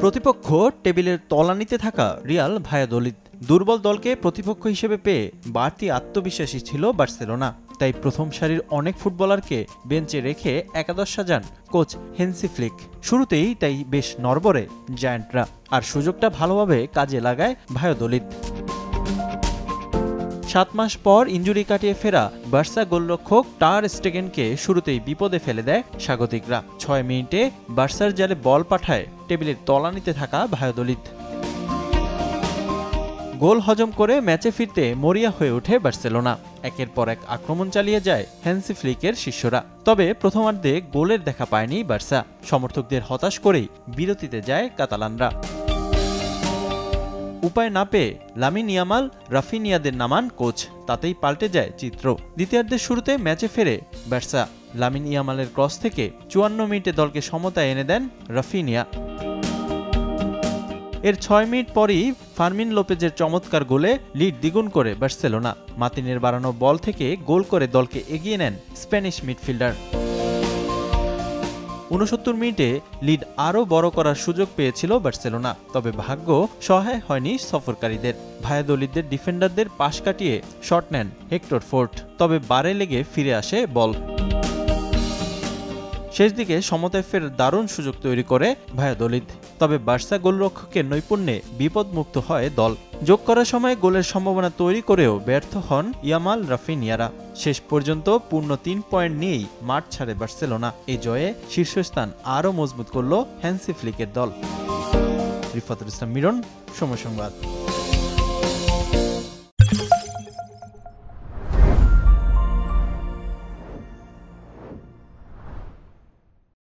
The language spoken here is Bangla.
প্রতিপক্ষ টেবিলের তলানিতে থাকা রিয়াল ভায়াদোলিদ। দুর্বল দলকে প্রতিপক্ষ হিসেবে পেয়ে বাড়তি আত্মবিশ্বাসী ছিল বার্সেলোনা। তাই প্রথম সারির অনেক ফুটবলারকে বেঞ্চে রেখে একাদশ সাজান কোচ হেন্সি ফ্লিক। শুরুতেই তাই বেশ নড়বড়ে জায়ান্টরা, আর সুযোগটা ভালোভাবে কাজে লাগায় ভায়াদোলিদ। 7 মাস পর ইনজুরি কাটিয়ে ফেরা বার্সা গোলরক্ষক টার স্টেগেনকে শুরুতেই বিপদে ফেলে দেয় স্বাগতিকরা। 6 মিনিটে বার্সার জালে বল পাঠায় টেবিলের তলানিতে থাকা ভায়াদোলিদ। গোল হজম করে ম্যাচে ফিরতে মরিয়া হয়ে ওঠে বার্সেলোনা। একের পর এক আক্রমণ চালিয়ে যায় হ্যান্সি ফ্লিকের শিষ্যরা। তবে প্রথমার্ধে গোলের দেখা পায়নি বার্সা। সমর্থকদের হতাশ করেই বিরতিতে যায় কাতালানরা। উপায় না পেয়ে লামিন ইয়ামাল, রাফিনিয়াদের নামান কোচ। তাতেই পাল্টে যায় চিত্র। দ্বিতীয়ার্ধের শুরুতে ম্যাচে ফেরে বার্সা। লামিন ইয়ামালের ক্রস থেকে 54 মিনিটে দলকে সমতায় এনে দেন রাফিনিয়া। এর 6 মিনিট পরই ফার্মিন লোপেজের চমৎকার গোলে লিড দ্বিগুণ করে বার্সেলোনা। মাতিনের বাড়ানো বল থেকে গোল করে দলকে এগিয়ে নেন স্প্যানিশ মিডফিল্ডার। 69 মিনিটে লিড আরও বড় করার সুযোগ পেয়েছিল বার্সেলোনা, তবে ভাগ্য সহায় হয়নি সফরকারীদের। ভায়াদোলিদের ডিফেন্ডারদের পাশ কাটিয়ে শট নেন হেক্টর ফোর্ট, তবে বারে লেগে ফিরে আসে বল। শেষ দিকে সমতায় ফের দারুণ সুযোগ তৈরি করে ভায়াদোলিদ, তবে বার্সা গোলরক্ষকের নৈপুণ্যে বিপদমুক্ত হয় দল। যোগ করার সময় গোলের সম্ভাবনা তৈরি করেও ব্যর্থ হন ইয়ামাল, রাফিনিয়ারা। শেষ পর্যন্ত পূর্ণ 3 পয়েন্ট নিয়েই মাঠ ছাড়ে বার্সেলোনা। এই জয়ে শীর্ষস্থান আরও মজবুত করল হ্যান্সি ফ্লিকের দল। রিফাতুল ইসলাম মিরন, সময় সংবাদ।